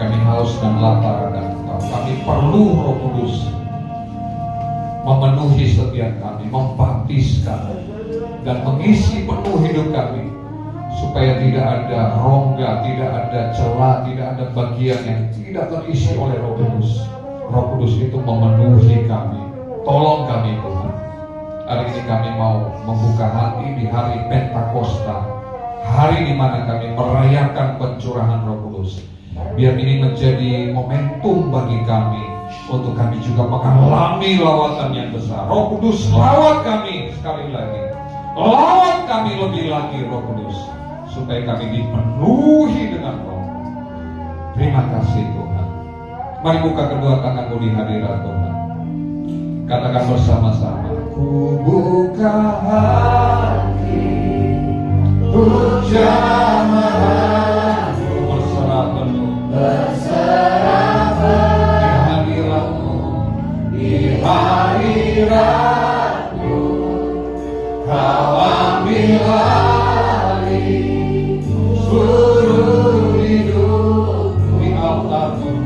Kami haus dan lapar akan Engkau. Kami perlu Roh Kudus memenuhi setiap kami, membaptis kami, dan mengisi penuh hidup kami, supaya tidak ada rongga, tidak ada celah, tidak ada bagian yang tidak terisi oleh Roh Kudus. Roh Kudus itu memenuhi kami. Tolong kami Tuhan. Hari ini kami mau membuka hati di hari Pentakosta, hari di mana kami merayakan pencurahan Roh Kudus. Biar ini menjadi momentum bagi kami untuk kami juga mengalami lawatan yang besar. Roh Kudus, lawat kami sekali lagi. Lawat kami lebih lagi Roh Kudus, supaya kami dipenuhi dengan Roh. Terima kasih Tuhan. Mari buka kedua tanganku di hadirat Tuhan. Katakan bersama-sama. Ku buka hati, ku jamah, berserah penuh, di hadiratmu, Kau ambil alih seluruh hidupku, di altarmu,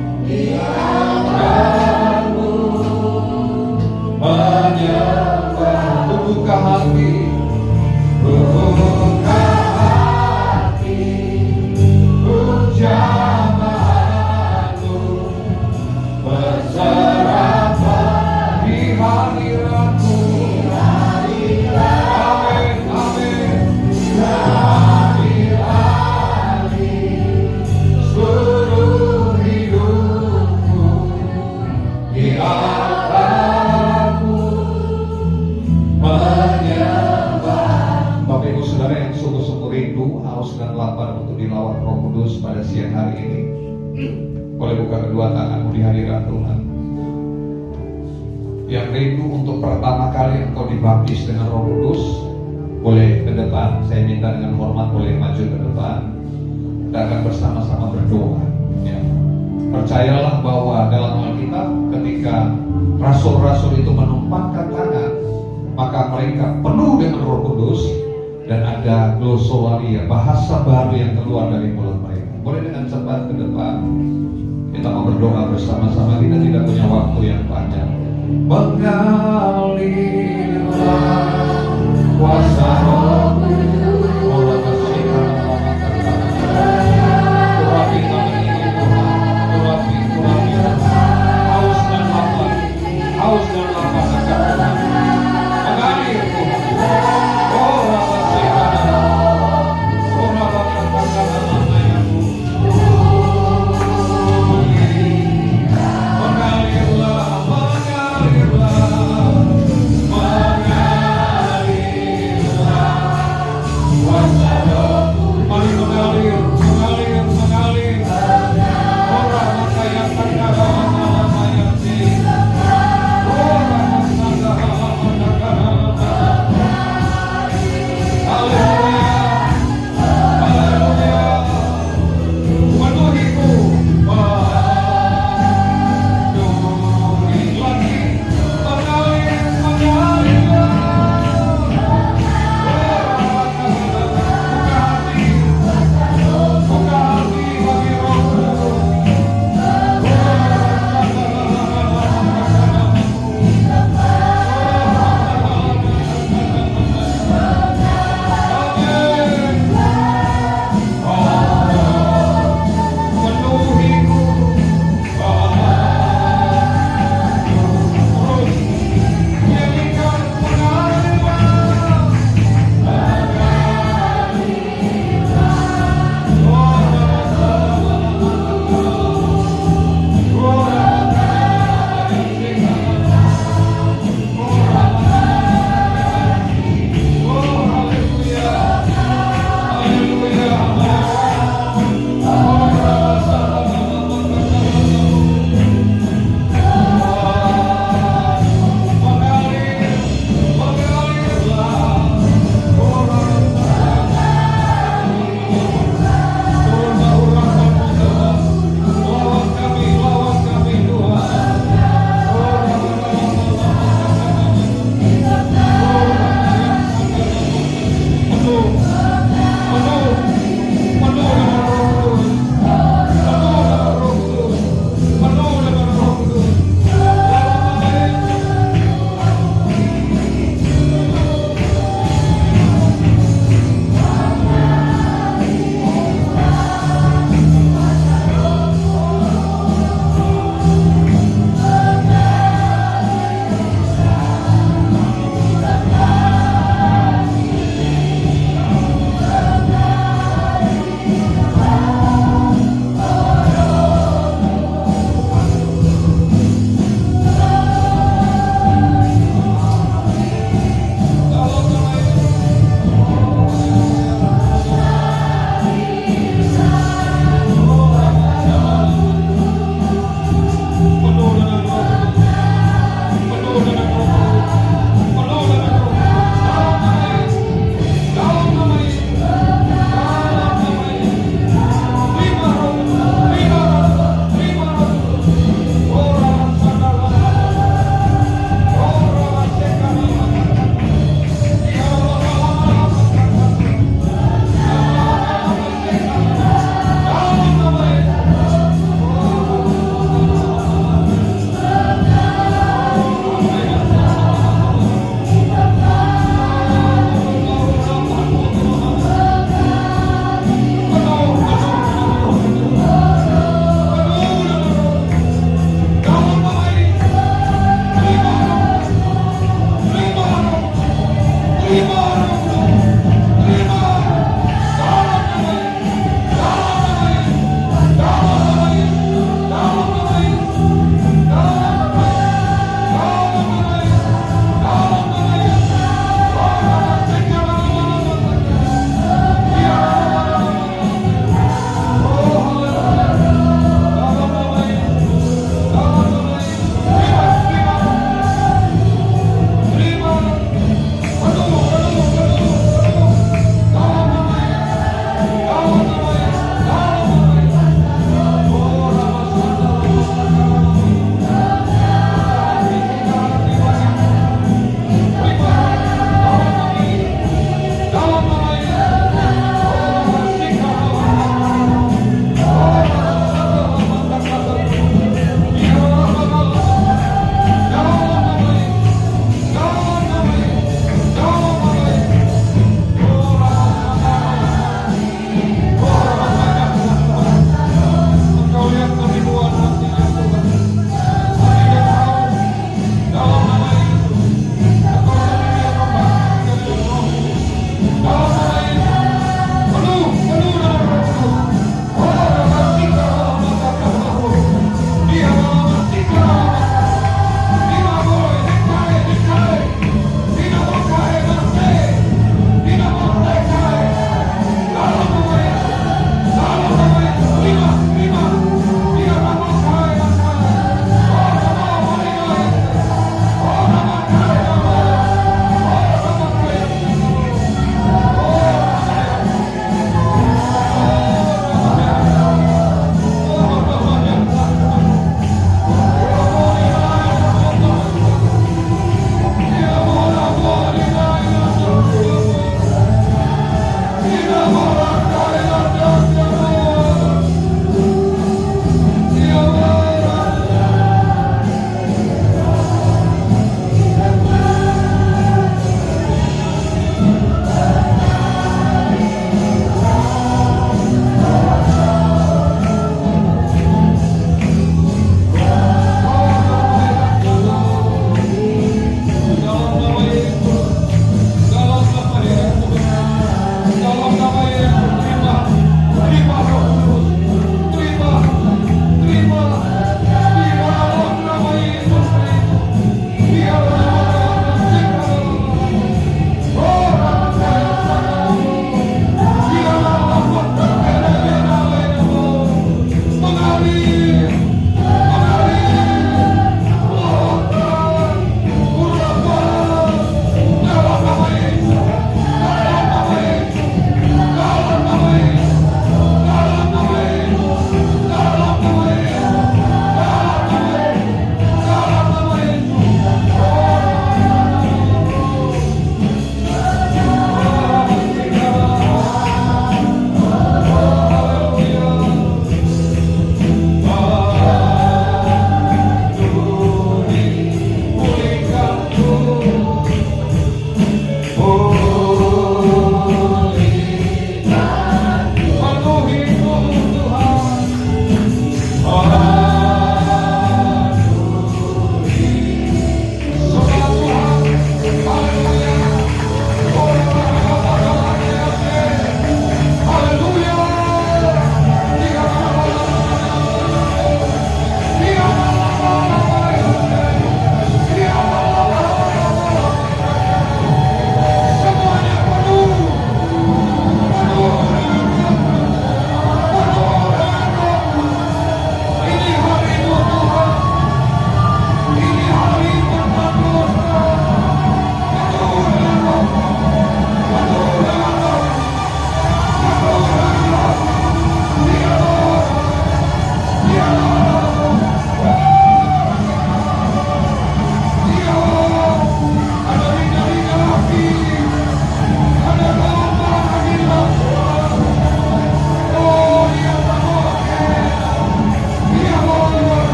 menyembah. Buka hati, buka hati, jamahku, berserah di hadiratmu. Amin, amin. Ambil alih seluruh hidupku, di altarmu, menyembah. Bapak Ibu Saudara yang sungguh-sungguh rindu, haus dan lapar untuk dilawat Roh Kudus pada siang hari ini, boleh buka kedua tanganmu di hadirat Tuhan. Yang rindu untuk pertama kali engkau dibaptis dengan Roh Kudus, boleh ke depan. Saya minta dengan hormat boleh maju ke depan. Kita akan bersama-sama berdoa. Ya. Percayalah bahwa dalam Alkitab ketika rasul-rasul itu menumpangkan tangan, maka mereka penuh dengan Roh Kudus, dan ada glosolalia, bahasa baru yang keluar dari mulut mereka. Boleh dengan cepat ke depan. Kita mau berdoa bersama-sama. Kita tidak punya waktu yang panjang. Mengalirlah kuasa Roh Kudus. Urapi kami ini Tuhan. Urapi haus dan lapar. Haus dan lapar akan Tuhan. Mengalir Tuhan. Oh Rapa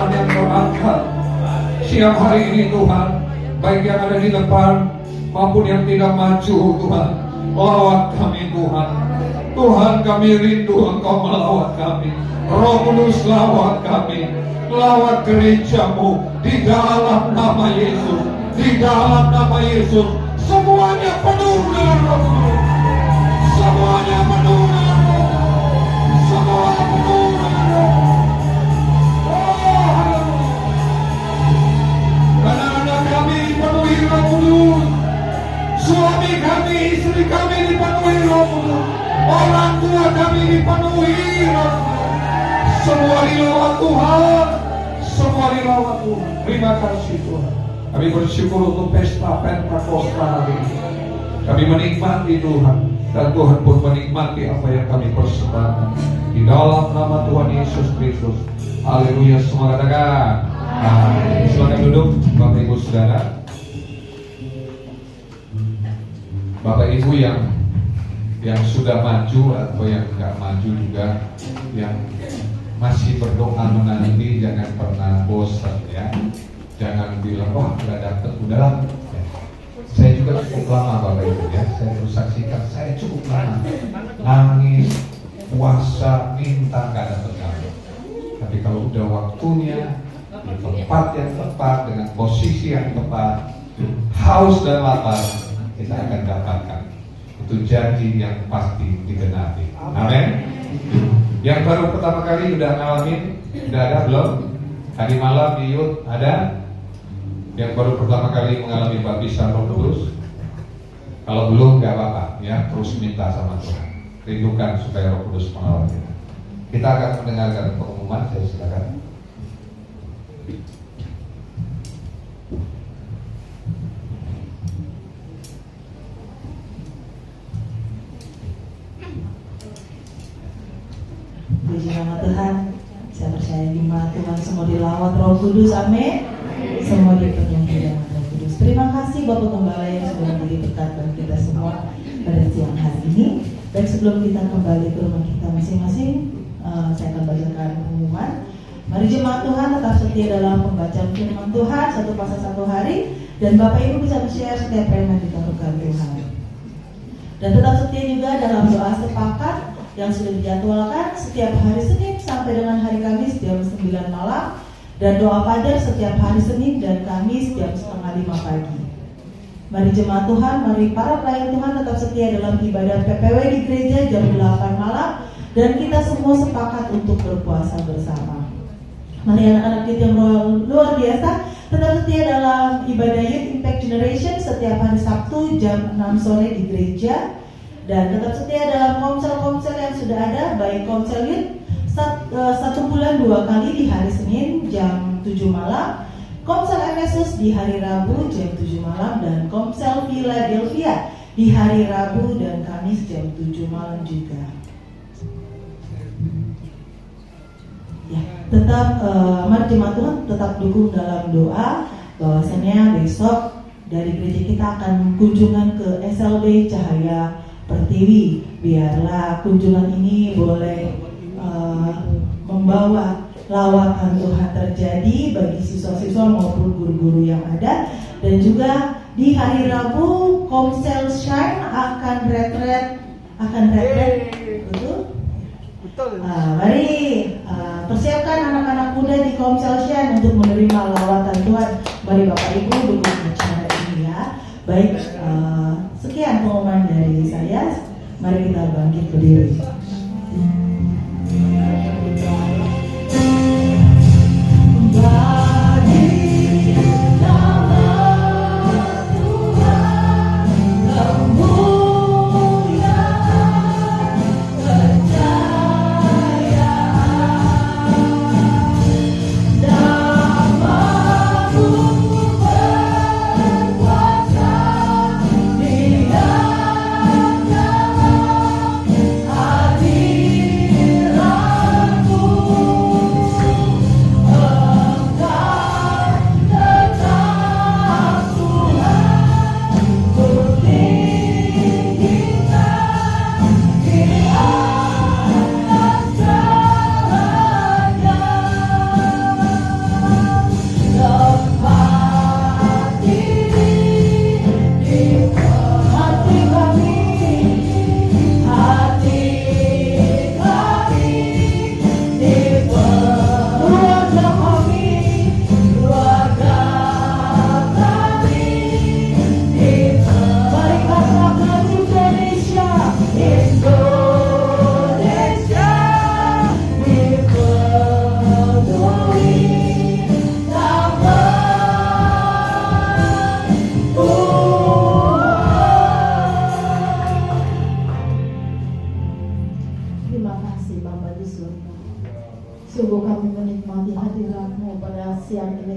tangan yang Kau angkat siang hari ini Tuhan, baik yang ada di depan maupun yang tidak maju Tuhan. Lawat kami Tuhan. Tuhan, kami rindu Engkau melawat kami. Roh Kudus, lawat kami. Lawat gerejamu di dalam nama Yesus. Di dalam nama Yesus. Semuanya penuh dengan Roh Kudus. Semuanya penuh dengan Roh. Semua penuh dengan Roh. Oh, haleluya. Anak-anak kami dipenuhi Roh Kudus. Suami kami, istri kami dipenuhi Roh Kudus. Orang tua kami dipenuhi Roh Kudus. Semua dilawat Tuhan. Semua dilawat Tuhan. Terima kasih Tuhan. Kami bersyukur untuk pesta Pentakosta hari ini. Kami menikmati Tuhan, dan Tuhan pun menikmati apa yang kami persembahkan. Di dalam nama Tuhan Yesus Kristus. Haleluya. Semua katakan amin. Silakan duduk Bapak Ibu Saudara. Bapak Ibu yang sudah maju atau yang nggak maju juga, yang masih berdoa menanti, jangan pernah bosan ya. Jangan bilang, wah nggak dapet, udahlah. Ya. Saya juga cukup lama Bapak Ibu ya, saya terus saksikan, saya cukup lama nangis, puasa, minta nggak dapet. Tapi kalau udah waktunya, di tempat yang tepat, dengan posisi yang tepat, haus dan lapar, kita akan dapatkan. Itu janji yang pasti digenapi. Amin. Yang baru pertama kali udah ngalamin, udah ada belum? Tadi malam di Yud ada? Yang baru pertama kali mengalami baptisan Roh Kudus? Kalau belum nggak apa-apa ya, terus minta sama Tuhan. Rindukan supaya Roh Kudus mengawal kita. Kita akan mendengarkan pengumuman, saya silakan. Puji nama Tuhan. Saya percaya jemaat Tuhan semua dilawat Roh Kudus, amin. Semua dipenuhi dengan Roh Kudus. Terima kasih Bapak Gembala yang sudah menjadi berkat bagi kita semua pada siang hari ini. Dan sebelum kita kembali ke rumah kita masing-masing, saya akan bacakan pengumuman. Mari jemaat Tuhan tetap setia dalam pembacaan firman Tuhan satu pasal satu hari, dan Bapak Ibu bisa share setiap preman ditaruhkan Tuhan. Dan tetap setia juga dalam doa sepakat yang sudah dijadwalkan setiap hari Senin sampai dengan hari Kamis jam 9 malam, dan doa fajar setiap hari Senin dan Kamis jam 4:30 pagi. Mari jemaat Tuhan, mari para pelayan Tuhan tetap setia dalam ibadah PPW di gereja jam 8 malam, dan kita semua sepakat untuk berpuasa bersama. Mari anak-anak kita yang luar biasa tetap setia dalam ibadah Youth Impact Generation setiap hari Sabtu jam 6 sore di gereja. Dan tetap setia dalam komsel-komsel yang sudah ada, baik komsel Youth 1 bulan 2 kali di hari Senin jam 7 malam, komsel Efesus di hari Rabu jam 7 malam, dan komsel Philadelphia di hari Rabu dan Kamis jam 7 malam juga. Ya, tetap mari jemaat Tuhan tetap dukung dalam doa bahwasanya besok dari gereja kita akan kunjungan ke SLB Cahaya Pertiwi. Biarlah kunjungan ini boleh membawa lawatan Tuhan terjadi bagi siswa-siswa maupun guru-guru yang ada. Dan juga di hari Rabu Komsel Shine akan retret, betul? Mari persiapkan anak-anak muda di Komsel Shine untuk menerima lawatan Tuhan. Mari Bapak Ibu dukung acara ini ya. Baik, sekian pengumuman dari saya. Mari kita bangkit berdiri. Ah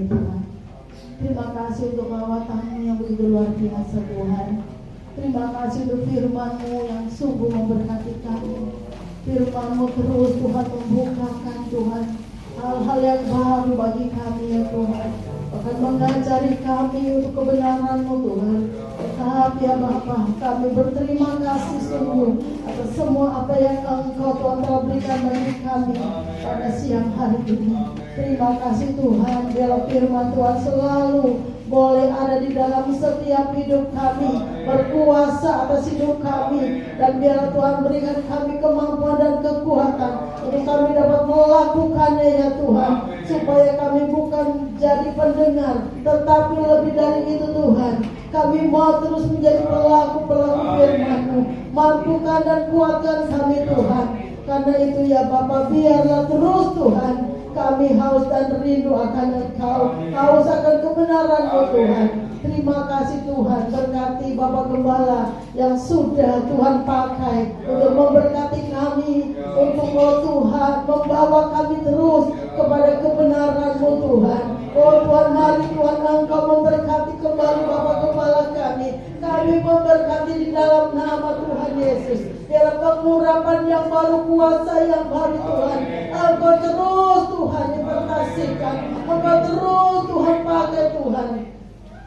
Tuhan. Terima kasih untuk lawatan-Mu yang begitu luar biasa Tuhan. Terima kasih untuk firman-Mu yang sungguh memberkati kami. Firman-Mu terus Tuhan membukakan Tuhan hal-hal yang baru bagi kami ya Tuhan. Bahkan mengajari kami untuk kebenaran-Mu Tuhan. Tetapi ya Bapa, kami berterima kasih sungguh atas semua apa yang Engkau Tuhan telah berikan bagi kami pada siang hari ini. Terima kasih Tuhan, biarlah firman Tuhan selalu boleh ada di dalam setiap hidup kami, berkuasa atas hidup kami, dan biarlah Tuhan berikan kami kemampuan dan kekuatan untuk kami dapat melakukannya ya Tuhan, supaya kami bukan jadi pendengar, tetapi lebih dari itu Tuhan, kami mau terus menjadi pelaku-pelaku firman-Mu. Mampukan dan kuatkan kami Tuhan. Karena itu ya Bapa, biarlah terus Tuhan kami haus dan rindu akan Engkau, haus akan kebenaran-Mu Tuhan. Terima kasih Tuhan, berkati Bapak Gembala yang sudah Tuhan pakai untuk memberkati kami, untuk Tuhan membawa kami terus kepada kebenaran-Mu Tuhan. Oh Tuhan, mari Tuhan Engkau memberkati kembali Bapak Gembala kami. Kami memberkati di dalam nama Tuhan Yesus. Biar pengurapan yang baru, kuasa yang baru Tuhan, Engkau terus Tuhan dipertasihkan, Engkau terus Tuhan pakai Tuhan,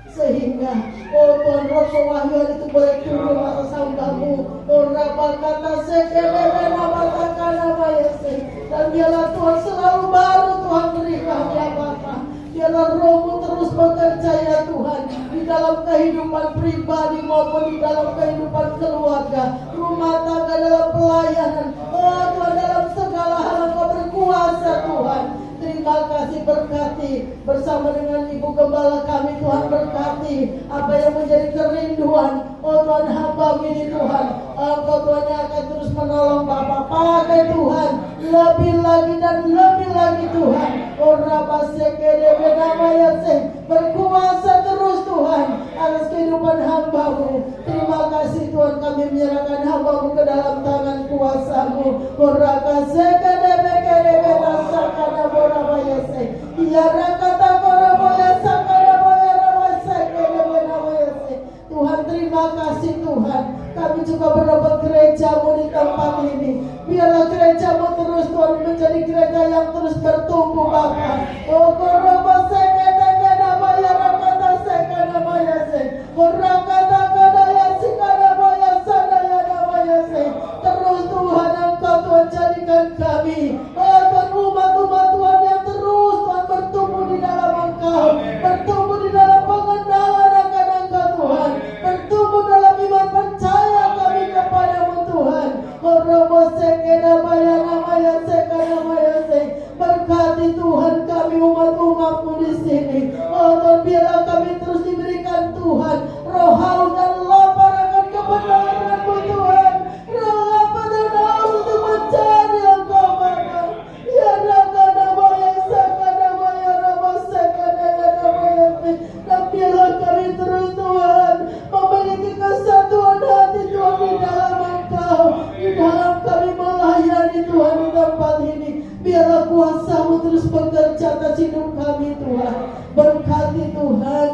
sehingga oh Tuhan roh kewahyu itu boleh turun atas hamba-Mu. Oh Rabba kata sekelele nama takana bayase, dan biarlah Tuhan selalu baru Tuhan berikan ya Bapa. Biarlah Roh-Mu terus bekerja ya Tuhan, di dalam kehidupan pribadi maupun di dalam kehidupan keluarga, rumah tangga, dalam pelayanan. Oh Tuhan, dalam segala hal Engkau berkuasa Tuhan. Terima kasih, berkati bersama dengan Ibu Gembala kami Tuhan, berkati apa yang menjadi kerinduan oh Tuhan hamba ini Tuhan. Engkau Tuhan yang akan terus menolong Bapak, pakai Tuhan lebih lagi dan lebih lagi Tuhan. Oh Rabba sekedebe namanya berkuasa terus Tuhan atas kehidupan hamba-Mu. Terima kasih Tuhan, kami menyerahkan hamba-Mu ke dalam tangan kuasa-Mu. Oh Rabba sekedebe kedebe tasakana borabaya se ya rakata borabaya sakana borabaya sekedebe namanya se. Tuhan terima kasih Tuhan, kami juga berdoa gereja-Mu di tempat ini. Biarlah gereja-Mu terus Tuhan menjadi gereja yang terus bertumbuh Bapa. Oh koroba sekete namanya rakata sekana namanya se rakata kadaya sikana namanya sadaya namanya se. Terus Tuhan Engkau Tuhan jadikan kami oh Tuhan umat-umat Tuhan yang terus Tuhan bertumbuh di dalam Engkau, bertumbuh di dalam pengenalan akan Engkau Tuhan, bertumbuh dalam iman percaya kami kepada-Mu Tuhan. Korobo sekena namanya sekana namanya se. Berkati Tuhan kami umat-umat-Mu di sini. Oh Tuhan, biarlah kami terus diberikan Tuhan roh haus dan lapar akan kebenaran-Mu Tuhan. Roh lapar dan haus untuk mencari Engkau Bapa. Ya rakana namanya sekana namanya nama sekana namanya se. Dan biarlah kami terus Tuhan memiliki kesatuan hati Tuhan di dalam Engkau, di dalam kami melayani Tuhan di tempat ini. Biarlah kuasa-Mu terus bekerja atas hidup kami Tuhan. Berkati Tuhan,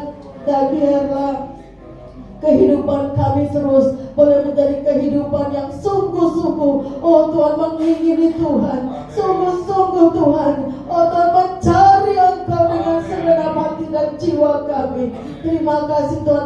dan biarlah kehidupan kami terus boleh menjadi kehidupan yang sungguh-sungguh oh Tuhan mengingini Tuhan, sungguh-sungguh Tuhan oh Tuhan mencari Engkau dengan segenap hati dan jiwa kami. Terima kasih Tuhan,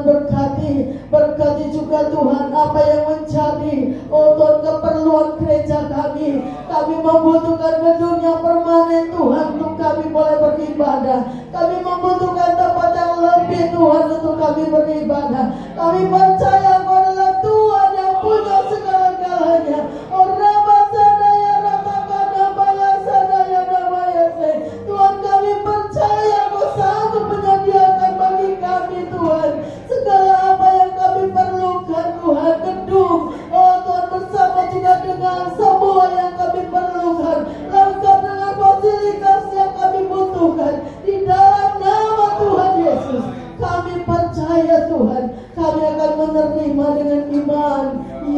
berkati juga Tuhan apa yang menjadi oh Tuhan keperluan gereja kami. Kami membutuhkan gedung yang permanen Tuhan untuk kami boleh beribadah. Kami membutuhkan tempat yang lebih Tuhan untuk kami beribadah. Kami percaya Engkau adalah Tuhan yang punya segala-galanya. Oh Rabba sadaya ratakana baya sadaya namanya se. Tuhan, kami percaya Engkau sanggup menyediakan bagi kami Tuhan segala apa yang kami perlukan Tuhan. Gedung oh Tuhan bersama juga dengan semua yang kami perlukan, lengkap dengan fasilitas yang kami butuhkan di dalam nama Tuhan Yesus. Kami percaya Tuhan, kami akan menerima dengan iman.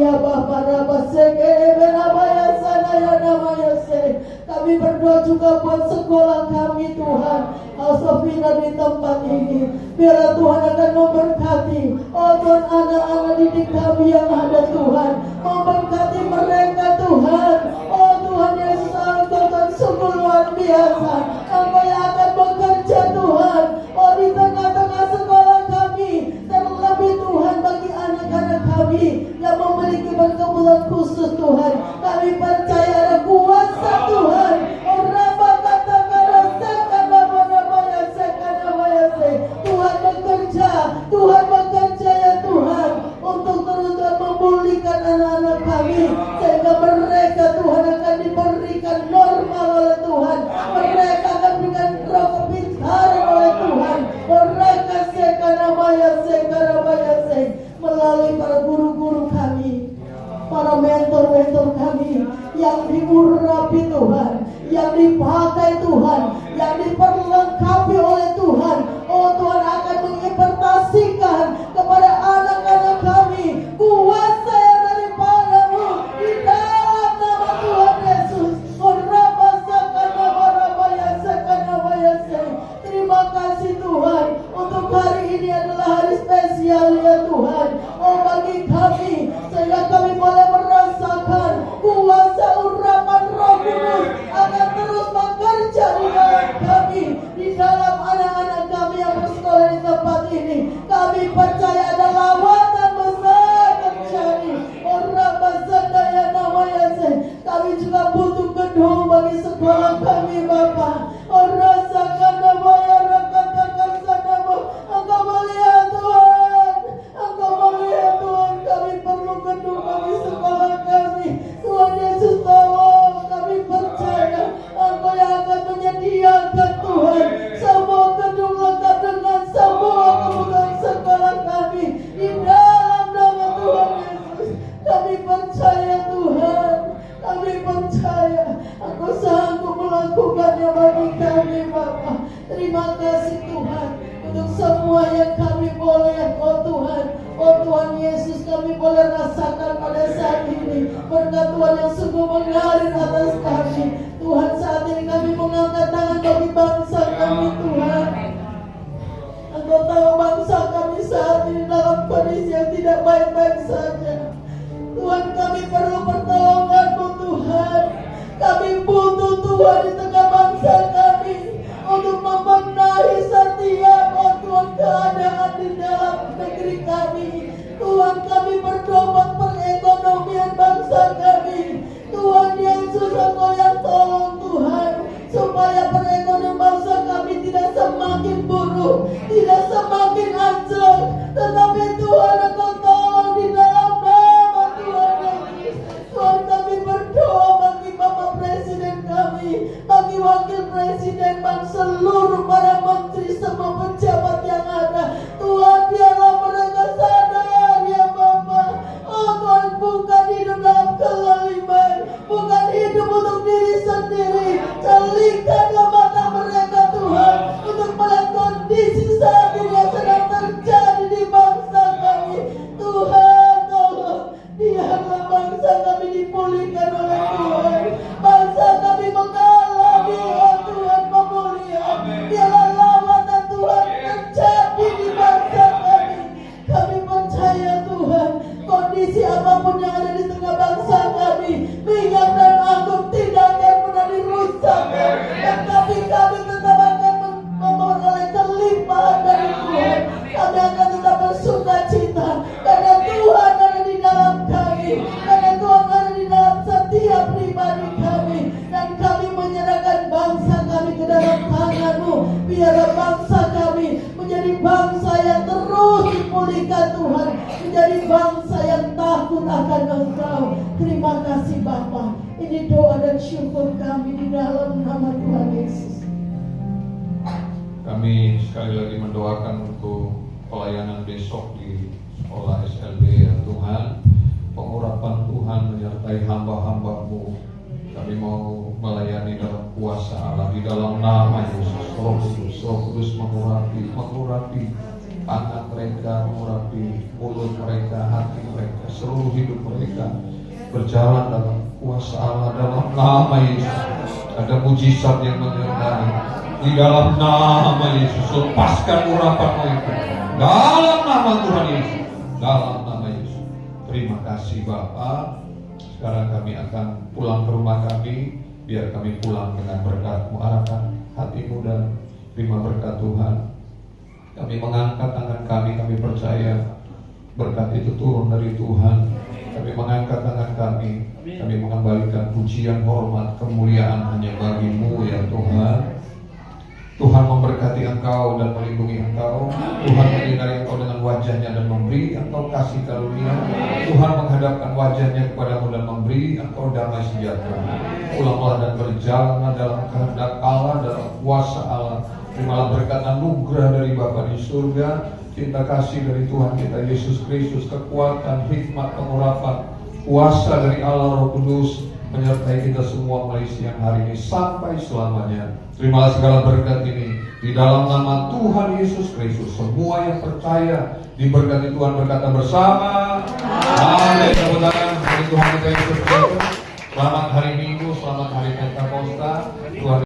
Ya Bapa Rabba sekebe namanya sadaya namanya se. Kami berdoa juga buat sekolah kami Tuhan. Sofina di tempat ini. Biarlah Tuhan akan memberkati, oh Tuhan, anak-anak didik kami yang ada Tuhan. Memberkati mereka Tuhan. Oh Tuhan Yesus, Engkau Tuhan sungguh luar biasa. Engkau yang akan bekerja Tuhan, oh di tengah-tengah sekolah kami. Terlebih Tuhan bagi anak-anak kami yang memiliki berkebutuhan khusus Tuhan. Kami percaya ada kuasa Tuhan. Oh Rabba kata merasakan Tuhan bekerja, Tuhan bekerja ya Tuhan, untuk terus memulihkan anak-anak kami, sehingga mereka Tuhan akan diberikan normal oleh Tuhan. Mereka akan diberikan roh kepintaran oleh Tuhan. Mereka melalui para guru-guru kami, para mentor-mentor kami yang diurapi Tuhan, yang dipakai Tuhan, yang diperlengkapi oleh Tuhan. Oh Tuhan akan mengimpartasikan kepada anak-anak kami kuasa yang daripada-Mu di dalam nama Tuhan Yesus. Terima kasih Tuhan, untuk hari ini adalah hari spesial ya Tuhan. Oh bagi kami, sehingga kami boleh merasakan kuasa urapan Roh Kudus akan terus bekerja di dalam kami, di dalam anak-anak kami yang bersekolah di tempat ini. Kami percaya ada lawatan besar terjadi. Orang basanda ya namanya sih. Kami juga butuh gedung bagi sekolah kami Bapa. Orang rasakan namanya rakan-rakan sanamu. Engkau melihat Tuhan, Engkau melihat Tuhan. Kami perlu gedung bagi sekolah kami. Tuhan Yesus tolong, kami percaya Engkau yang akan menyediakan Tuhan semua gedung lengkap dengan semua kebutuhan sekolah kami di dalam nama Tuhan Yesus. Kami percaya Tuhan, kami percaya Engkau sanggup melakukannya bagi kami Bapa. Terima kasih Tuhan untuk semua yang kami boleh, oh Tuhan, oh Tuhan Yesus, kami boleh rasakan pada saat ini berkat Tuhan yang sungguh mengalir atas kami. Tuhan, saat ini kami mengangkat tangan bagi bangsa kami Tuhan. Engkau tahu bangsa kami saat ini dalam kondisi yang tidak baik-baik saja. Tuhan, kami perlu pertolongan-Mu Tuhan. Kami butuh Tuhan di tengah bangsa kami untuk membenahi setiap, oh Tuhan, keadaan di dalam negeri kami. Tuhan, kami berdoa buat perekonomian bangsa kami. Tuhan Yesus, Engkau yang tolong Tuhan, supaya perekonomian bangsa kami tidak semakin buruk, tidak semakin anjlok, tetapi Tuhan Engkau tolong di dalam nama Tuhan Yesus. Tuhan, kami berdoa bagi Bapak Presiden kami, bagi Wakil Presiden, bagi seluruh para menteri, semua pejabat yang ada. Tuhan, biarlah mereka sadar ya Bapa. Oh Tuhan, bukan hidup dalam kelaliman, bukan hidup untuk diri sendiri. Celikanlah mata mereka Tuhan, untuk melihat kondisi saat ini yang sedang terjadi di bangsa kami. Tuhan, tolong biarlah bangsa kami dipulihkan oleh Tuhan. Bangsa kami mengalami, oh Tuhan, pemulihan. Biarlah lawatan Tuhan terjadi di bangsa kami. Kami percaya Tuhan, kondisi apapun yang ada di tengah bangsa kami, minyak dan anggur tidak akan pernah dirusakkan. Tetapi kami tetap akan memperoleh kelimpahan dari Tuhan. Kami akan tetap bersuka cita, karena Tuhan ada di dalam kami, karena Tuhan ada di dalam setiap pribadi kami. Dan kami menyerahkan bangsa kami ke dalam tangan-Mu. Biarlah bangsa kami menjadi bangsa yang terus dipulihkan Tuhan, menjadi bangsa yang takut akan Engkau. Terima kasih Bapa. Ini doa dan syukur kami di dalam nama Tuhan Yesus. Kami sekali lagi mendoakan untuk pelayanan besok di sekolah SLB ya Tuhan. Pengurapan Tuhan menyertai hamba-hamba-Mu. Kami mau melayani dalam kuasa Allah di dalam nama Yesus. Roh Kudus mengurapi tangan mereka, mengurapi mulut mereka, hati mereka, seluruh hidup mereka berjalan dalam kuasa Allah dalam nama Yesus. Ada mujizat yang menyertai, Di dalam nama Yesus, lepaskan urapanmu itu. Dalam nama Tuhan Yesus. Dalam nama Yesus. Terima kasih Bapa. Sekarang kami akan pulang ke rumah kami. Biar kami pulang dengan berkat-Mu. Arahkan hatimu dan terima berkat Tuhan. Kami mengangkat tangan kami percaya berkat itu turun dari Tuhan. Kami mengangkat tangan kami mengembalikan pujian, hormat, kemuliaan hanya bagi-Mu ya Tuhan. Tuhan memberkati engkau dan melindungi engkau. Tuhan menyinari engkau dengan wajahnya dan memberi engkau kasih karunia. Tuhan menghadapkan wajahnya kepadamu dan memberi engkau damai sejahtera. Pulanglah dan berjalanlah dalam kehendak Allah, dalam kuasa Allah. Terimalah berkat anugerah dari Bapa di surga, cinta kasih dari Tuhan kita Yesus Kristus, kekuatan, hikmat, pengurapan, kuasa dari Allah Roh Kudus menyertai kita semua mulai siang hari ini sampai selamanya. Terimalah segala berkat ini di dalam nama Tuhan Yesus Kristus. Semua yang percaya diberkati Tuhan berkata bersama. Amin. Tepuk tangan bagi Tuhan kita Yesus Kristus. Selamat hari Minggu, selamat hari Pentakosta. Tuhan